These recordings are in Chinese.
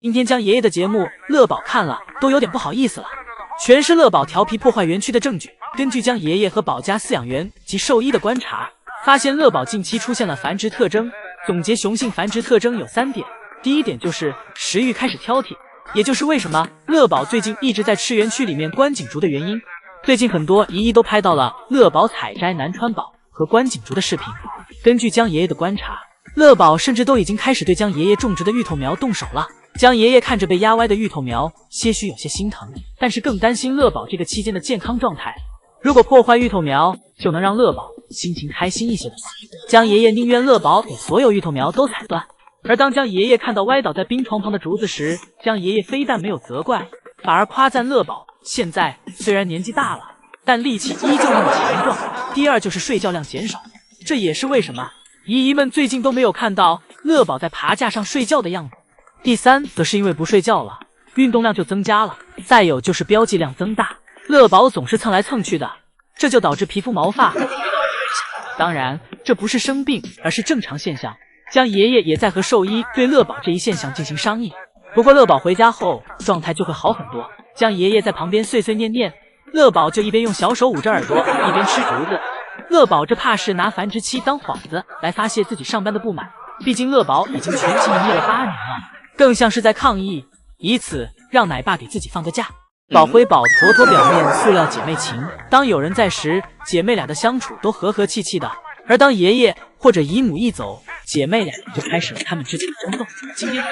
今天江爷爷的节目，乐宝看了都有点不好意思了，全是乐宝调皮破坏园区的证据。根据江爷爷和宝家饲养员及兽医的观察，发现乐宝近期出现了繁殖特征。总结雄性繁殖特征有3点，第一点就是食欲开始挑剔，也就是为什么乐宝最近一直在吃园区里面关锦竹的原因。最近很多姨姨都拍到了乐宝采摘南川宝和关锦竹的视频。根据江爷爷的观察，乐宝甚至都已经开始对江爷爷种植的芋头苗动手了。江爷爷看着被压歪的芋头苗，些许有些心疼，但是更担心乐宝这个期间的健康状态。如果破坏芋头苗，就能让乐宝心情开心一些的话，江爷爷宁愿乐宝给所有芋头苗都踩断。而当江爷爷看到歪倒在冰床旁的竹子时，江爷爷非但没有责怪，反而夸赞乐宝现在虽然年纪大了，但力气依旧那么强壮。第二就是睡觉量减少，这也是为什么姨姨们最近都没有看到乐宝在爬架上睡觉的样子。第三则是因为不睡觉了，运动量就增加了，再有就是标记量增大，乐宝总是蹭来蹭去的，这就导致皮肤毛发。当然这不是生病，而是正常现象。江爷爷也在和兽医对乐宝这一现象进行商议，不过乐宝回家后状态就会好很多。江爷爷在旁边碎碎念念，乐宝就一边用小手捂着耳朵，一边吃竹子。乐宝这怕是拿繁殖期当幌子来发泄自己上班的不满，毕竟乐宝已经全勤营业了8年了，更像是在抗议，以此让奶爸给自己放个假。宝辉宝妥妥表面塑料姐妹情，当有人在时，姐妹俩的相处都和和气气的，而当爷爷或者姨母一走，姐妹俩就开始了他们之间的争斗。今天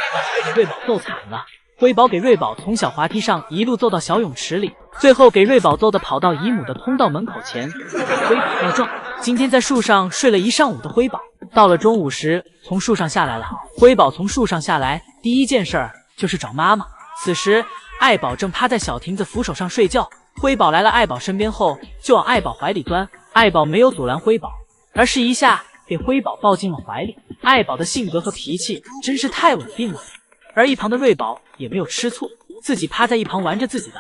给瑞宝揍惨了，辉宝给瑞宝从小滑梯上一路揍到小泳池里，最后给瑞宝揍的跑到姨母的通道门口前，辉宝告状。今天在树上睡了一上午的辉宝，到了中午时从树上下来了。辉宝从树上下来，第一件事儿就是找妈妈。此时爱宝正趴在小亭子扶手上睡觉，辉宝来了爱宝身边后就往爱宝怀里钻，爱宝没有阻拦辉宝，而是一下被辉宝抱进了怀里。爱宝的性格和脾气真是太稳定了，而一旁的瑞宝也没有吃醋，自己趴在一旁玩着自己的。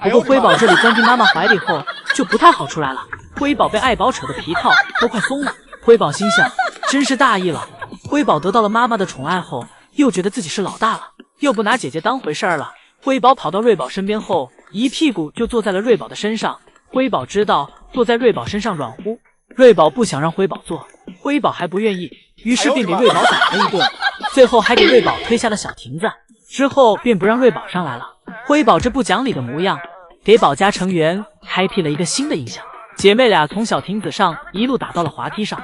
不过辉宝这里钻进妈妈怀里后就不太好出来了，辉宝被爱宝扯的皮套都快松了。辉宝心想，真是大意了。辉宝得到了妈妈的宠爱后，又觉得自己是老大了，又不拿姐姐当回事儿了。辉宝跑到瑞宝身边后，一屁股就坐在了瑞宝的身上。辉宝知道坐在瑞宝身上软乎，瑞宝不想让辉宝坐，辉宝还不愿意，于是便给瑞宝打了一顿，最后还给瑞宝推下了小亭子，之后便不让瑞宝上来了。辉宝这不讲理的模样，给宝家成员开辟了一个新的印象。姐妹俩从小亭子上一路打到了滑梯上，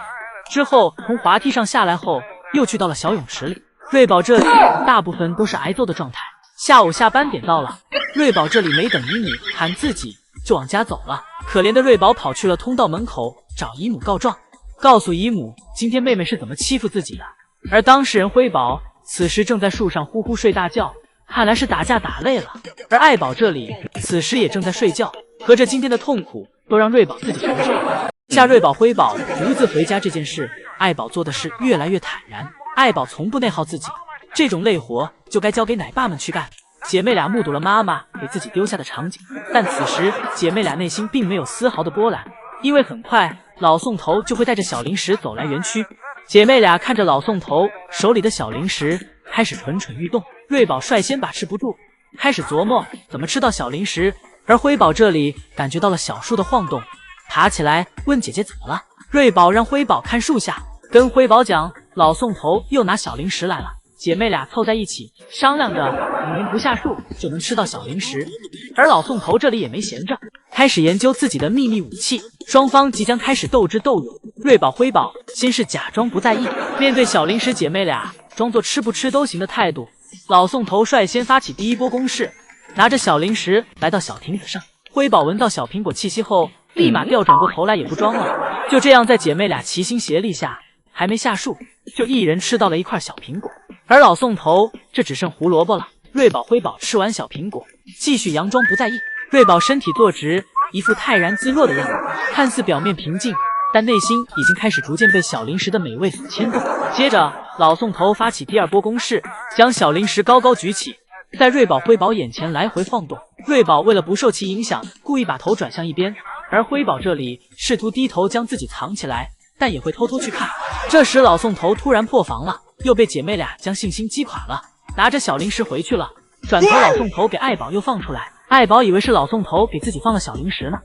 之后从滑梯上下来后，又去到了小泳池里。瑞宝这里大部分都是挨揍的状态。下午下班点到了，瑞宝这里没等姨母喊自己就往家走了。可怜的瑞宝跑去了通道门口找姨母告状，告诉姨母今天妹妹是怎么欺负自己的。而当事人辉宝此时正在树上呼呼睡大觉，看来是打架打累了。而爱宝这里此时也正在睡觉，合着今天的痛苦都让瑞宝自己承受了。下瑞宝辉宝独自回家这件事，爱宝做的是越来越坦然。爱宝从不内耗自己，这种累活就该交给奶爸们去干。姐妹俩目睹了妈妈给自己丢下的场景，但此时姐妹俩内心并没有丝毫的波澜，因为很快老宋头就会带着小零食走来园区。姐妹俩看着老宋头手里的小零食，开始蠢蠢欲动。瑞宝率先把持不住，开始琢磨怎么吃到小零食，而辉宝这里感觉到了小树的晃动，爬起来问姐姐怎么了。瑞宝让辉宝看树下，跟辉宝讲老宋头又拿小零食来了。姐妹俩凑在一起商量着明天不下树就能吃到小零食，而老宋头这里也没闲着，开始研究自己的秘密武器。双方即将开始斗智斗勇。瑞宝辉宝先是假装不在意，面对小零食姐妹俩装作吃不吃都行的态度。老宋头率先发起第一波攻势，拿着小零食来到小亭子上。辉宝闻到小苹果气息后立马调转过头来也不装了。就这样在姐妹俩齐心协力下，还没下树就一人吃到了一块小苹果，而老宋头这只剩胡萝卜了。瑞宝辉宝吃完小苹果继续佯装不在意。瑞宝身体坐直，一副泰然自若的样子，看似表面平静，但内心已经开始逐渐被小零食的美味所牵动。接着老宋头发起第二波攻势，将小零食高高举起，在瑞宝辉宝眼前来回晃动。瑞宝为了不受其影响，故意把头转向一边，而辉宝这里试图低头将自己藏起来，但也会偷偷去看。这时老宋头突然破防了，又被姐妹俩将信心击垮了。拿着小零食回去了。转头老宋头给爱宝又放出来，爱宝以为是老宋头给自己放了小零食呢。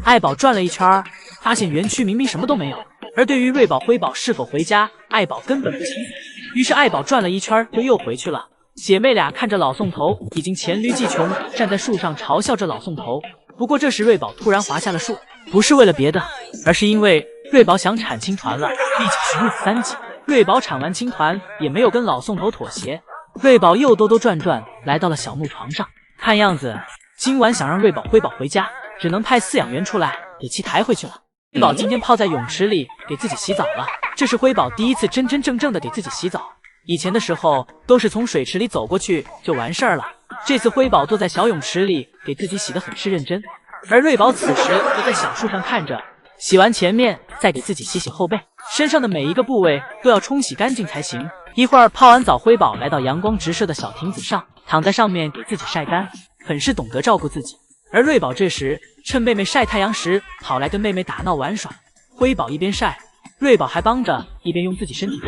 爱宝转了一圈，发现园区明明什么都没有。而对于瑞宝辉宝是否回家，爱宝根本不清楚。于是爱宝转了一圈就又回去了。姐妹俩看着老宋头已经黔驴技穷，站在树上嘲笑着老宋头。不过这时瑞宝突然滑下了树，不是为了别的，而是因为瑞宝想产青团了，毕竟是母子3级。瑞宝产完青团也没有跟老宋头妥协，瑞宝又兜兜转转来到了小木床上。看样子今晚想让瑞宝辉宝回家，只能派饲养员出来给其抬回去了。辉宝今天泡在泳池里给自己洗澡了，这是辉宝第一次真真正正的给自己洗澡。以前的时候都是从水池里走过去就完事儿了，这次辉宝坐在小泳池里给自己洗得很是认真。而瑞宝此时则在小树上看着，洗完前面再给自己洗洗后背，身上的每一个部位都要冲洗干净才行。一会儿泡完澡，辉宝来到阳光直射的小亭子上，躺在上面给自己晒干，很是懂得照顾自己。而瑞宝这时趁妹妹晒太阳时跑来跟妹妹打闹玩耍，辉宝一边晒，瑞宝还帮着一边用自己身体擦。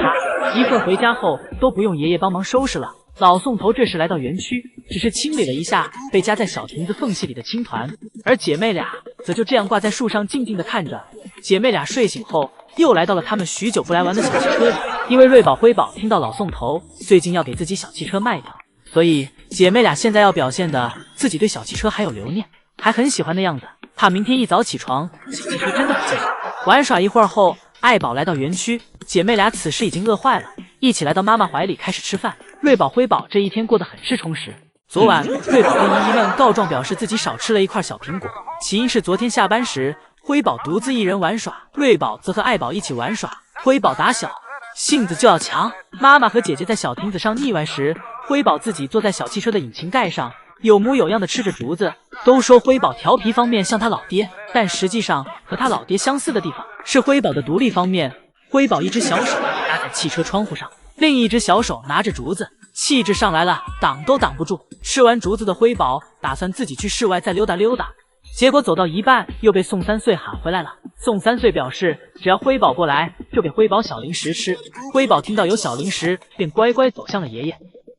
一会儿回家后都不用爷爷帮忙收拾了。老宋头这时来到园区，只是清理了一下被夹在小亭子缝隙里的青团，而姐妹俩则就这样挂在树上静静地看着。姐妹俩睡醒后又来到了他们许久不来玩的小汽车里，因为瑞宝辉宝听到老宋头最近要给自己小汽车卖掉，所以姐妹俩现在要表现的自己对小汽车还有留念，还很喜欢的样子，怕明天一早起床小汽车真的不见了。玩耍一会儿后，爱宝来到园区，姐妹俩此时已经饿坏了，一起来到妈妈怀里开始吃饭。瑞宝辉宝这一天过得很是充实。昨晚瑞宝跟姨姨们告状，表示自己少吃了一块小苹果，起因是昨天下班时辉宝独自一人玩耍，瑞宝则和爱宝一起玩耍。辉宝打小性子就要强，妈妈和姐姐在小亭子上腻歪时，辉宝自己坐在小汽车的引擎盖上，有模有样的吃着竹子。都说辉宝调皮方面像他老爹，但实际上和他老爹相似的地方是辉宝的独立方面。辉宝一只小手搭在汽车窗户上，另一只小手拿着竹子，气质上来了，挡都挡不住。吃完竹子的辉宝打算自己去室外再溜达溜达，结果走到一半又被宋3岁喊回来了。宋3岁表示只要辉宝过来就给辉宝小零食吃。辉宝听到有小零食便乖乖走向了爷爷，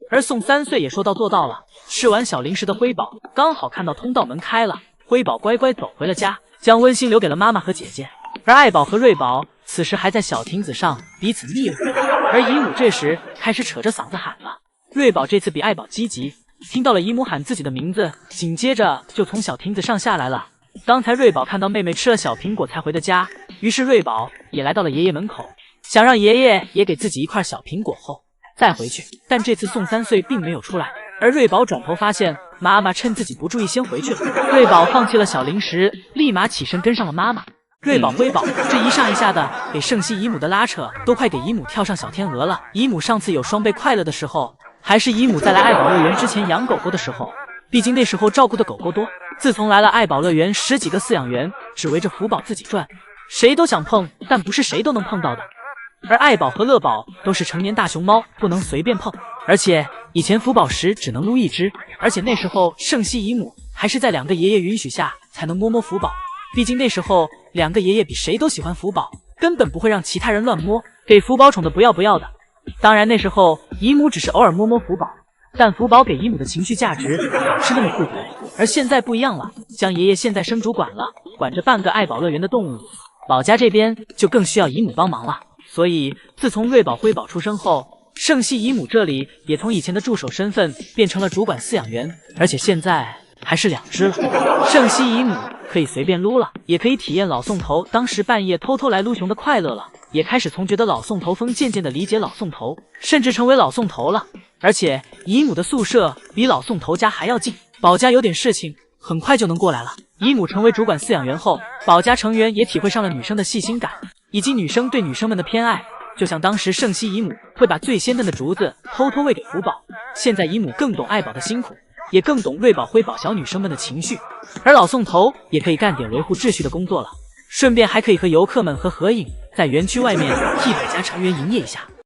而宋3岁也说到做到了。吃完小零食的辉宝刚好看到通道门开了，辉宝乖乖走回了家，将温馨留给了妈妈和姐姐。而爱宝和瑞宝此时还在小亭子上彼此腻歪，而姨母这时开始扯着嗓子喊了。瑞宝这次比爱宝积极，听到了姨母喊自己的名字，紧接着就从小亭子上下来了。刚才瑞宝看到妹妹吃了小苹果才回的家，于是瑞宝也来到了爷爷门口，想让爷爷也给自己一块小苹果后再回去。但这次宋3岁并没有出来，而瑞宝转头发现妈妈趁自己不注意先回去了。瑞宝放弃了小零食，立马起身跟上了妈妈。瑞宝辉宝这一上一下的给圣熙姨母的拉扯都快给姨母跳上小天鹅了。姨母上次有双倍快乐的时候，还是姨母在来爱宝乐园之前养狗狗的时候，毕竟那时候照顾的狗狗多。自从来了爱宝乐园，10几个饲养员只围着福宝自己转，谁都想碰，但不是谁都能碰到的。而爱宝和乐宝都是成年大熊猫，不能随便碰，而且以前福宝时只能撸一只，而且那时候圣熙姨母还是在2个爷爷允许下才能摸摸福宝，毕竟那时候2个爷爷比谁都喜欢福宝，根本不会让其他人乱摸，给福宝宠的不要不要的。当然那时候姨母只是偶尔摸摸福宝，但福宝给姨母的情绪价值总是那么富足。而现在不一样了，江爷爷现在升主管了，管着半个爱宝乐园的动物，宝家这边就更需要姨母帮忙了。所以自从瑞宝辉宝出生后，圣熙姨母这里也从以前的助手身份变成了主管饲养员，而且现在还是2只了。圣熙姨母可以随便撸了，也可以体验老宋头当时半夜偷偷来撸熊的快乐了，也开始从觉得老宋头疯渐渐的理解老宋头，甚至成为老宋头了。而且姨母的宿舍比老宋头家还要近，宝家有点事情很快就能过来了。姨母成为主管饲养员后，宝家成员也体会上了女生的细心感，以及女生对女生们的偏爱。就像当时圣熙姨母会把最鲜嫩的竹子偷偷喂给福宝，现在姨母更懂爱宝的辛苦，也更懂瑞宝辉宝小女生们的情绪。而老宋头也可以干点维护秩序的工作了，顺便还可以和游客们和合影，在园区外面替宝家成员营业一下。